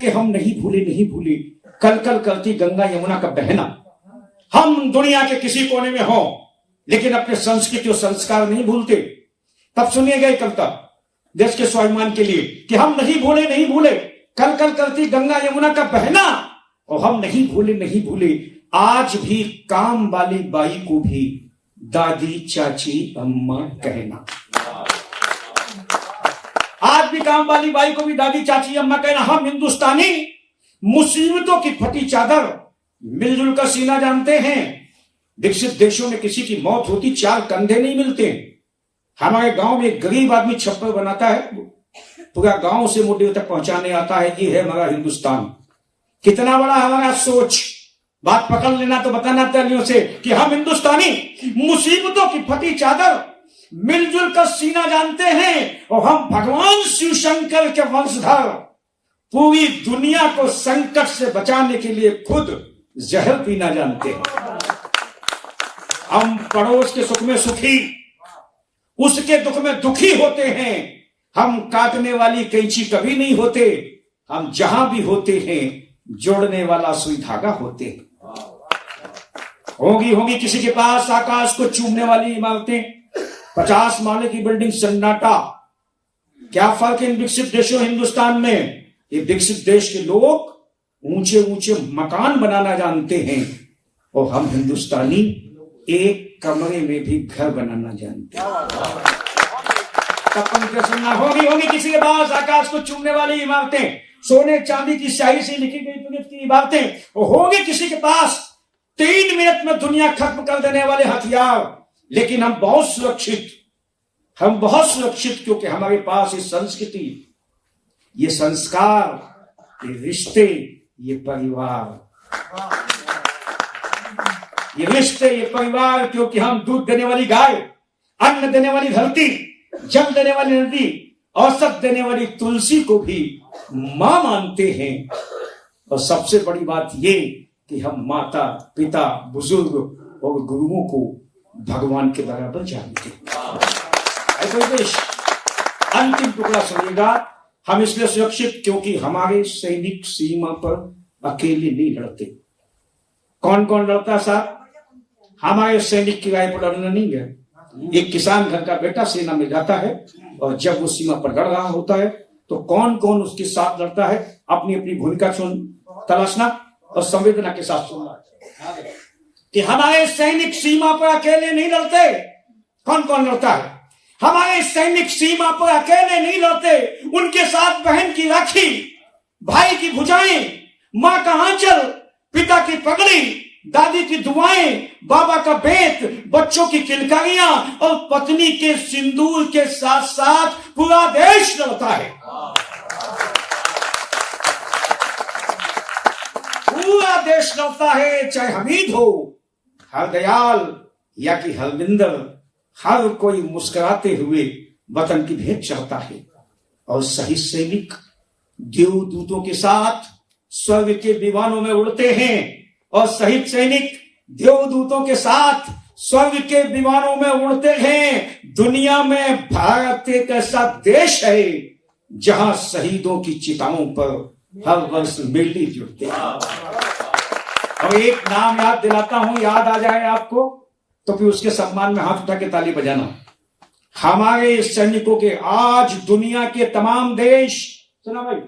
कि हम नहीं भूले कल कल करती गंगा यमुना का बहना। हम दुनिया के किसी कोने में हो लेकिन अपने संस्कृति और संस्कार नहीं भूलते। तब सुनिए गए कविता देश के स्वाभिमान के लिए कि हम नहीं भूले कल कल करती गंगा यमुना का बहना, और हम नहीं भूले आज भी काम वाली बाई को भी दादी चाची अम्मा कहना। आज भी काम वाली बाई को भी दादी चाची अम्मा कहना। हम हिंदुस्तानी मुसीबतों की फटी चादर मिलजुल कर सीना जानते हैं। विकसित देशों में किसी की मौत होती चार कंधे नहीं मिलते। हमारे गांव में एक गरीब आदमी छप्पर बनाता है, पूरा गांव से मोटे तक पहुंचाने आता है। ये है हमारा हिंदुस्तान। कितना बड़ा हमारा सोच। बात पकड़ लेना तो बताना तालियों से कि हम हिंदुस्तानी मुसीबतों की फटी चादर मिलजुल कर सीना जानते हैं, और हम भगवान शिव शंकर के वंशधर पूरी दुनिया को संकट से बचाने के लिए खुद जहर पीना जानते हैं। हम पड़ोस के सुख में सुखी, उसके दुख में दुखी होते हैं। हम काटने वाली कैंची कभी नहीं होते। हम जहां भी होते हैं जोड़ने वाला सुई धागा होते हैं। होगी किसी के पास आकाश को चूमने वाली इमारतें, 50 माले की बिल्डिंग, सन्नाटा। क्या फर्क इन विकसित देशों हिंदुस्तान में? ये विकसित देश के लोग ऊंचे ऊंचे मकान बनाना जानते हैं, और हम हिंदुस्तानी एक कमरे में भी घर बनाना जानते हैं। सुनना होगी किसी के पास आकाश को चूमने वाली इमारतें, सोने चांदी की स्याही से लिखी गई दुनिया की इबारतें, और होगी किसी के पास 3 मिनट में दुनिया खत्म कर देने वाले हथियार। लेकिन हम बहुत सुरक्षित क्योंकि हमारे पास ये संस्कृति, ये संस्कार, ये रिश्ते, ये परिवार, ये परिवार, क्योंकि हम दूध देने वाली गाय, अन्न देने वाली धरती, जल देने वाली नदी, औसत देने वाली तुलसी को भी मां मानते हैं। और सबसे बड़ी बात ये कि हम माता पिता बुजुर्ग और गुरुओं को भगवान के बराबर जानते हैं। अंतिम टुकड़ा सुनिएगा। हम इसलिए सुरक्षित क्योंकि हमारे सैनिक सीमा पर अकेले नहीं लड़ते। कौन कौन लड़ता है साहब? हमारे सैनिक किराए पर लड़ने नहीं गए। एक किसान घर का बेटा सेना में जाता है, और जब वो सीमा पर लड़ रहा होता है तो कौन कौन उसके साथ लड़ता है, अपनी अपनी भूमिका तलाशना और संवेदना के साथ सुनना कि हमारे सैनिक सीमा पर अकेले नहीं लड़ते। कौन कौन लड़ता है? हमारे सैनिक सीमा पर अकेले नहीं लड़ते। उनके साथ बहन की राखी, भाई की भुजाएं, माँ का आंचल, पिता की पगड़ी, दादी की दुआएं, बाबा का बेत, बच्चों की किलकारियां और पत्नी के सिंदूर के साथ साथ पूरा देश लड़ता है। पूरा देश लड़ता है, चाहे हमीद हो, हरदयाल या कि हरविंदर, हर कोई मुस्कुराते हुए वतन की भेंट चाहता है। और सही सैनिक देवदूतों के साथ स्वर्ग के विमानों में उड़ते हैं, और शहीद सैनिक देवदूतों के साथ स्वर्ग के विमानों में उड़ते हैं। दुनिया में भारत एक ऐसा देश है जहां शहीदों की चिताओं पर हर वर्ष मेले जुटते हैं। और एक नाम याद दिलाता हूं, याद आ जाए आपको तो फिर उसके सम्मान में हाथ उठा के ताली बजाना। हमारे सैनिकों के आज दुनिया के तमाम देश, सुना भाई,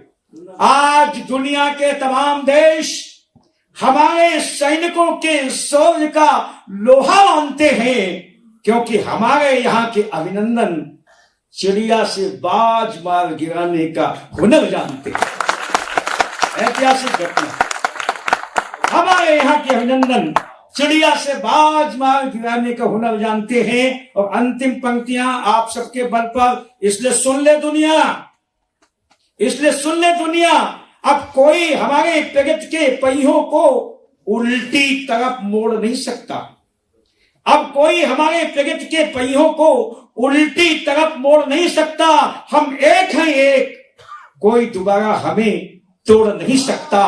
आज दुनिया के तमाम देश हमारे सैनिकों के शौर्य का लोहा मानते हैं, क्योंकि हमारे यहाँ के अभिनंदन चिड़िया से बाज मार गिराने का हुनर जानते हैं। ऐतिहासिक घटना, हमारे यहाँ के अभिनंदन चिड़िया से बाज मार गिराने का हुनर जानते हैं। और अंतिम पंक्तियां आप सबके बल पर, इसलिए सुन ले दुनिया, अब कोई हमारे प्रगति के पहियों को उल्टी तरफ मोड़ नहीं सकता। अब कोई हमारे प्रगति के पहियों को उल्टी तरफ मोड़ नहीं सकता। हम एक हैं एक, कोई दोबारा हमें तोड़ नहीं सकता।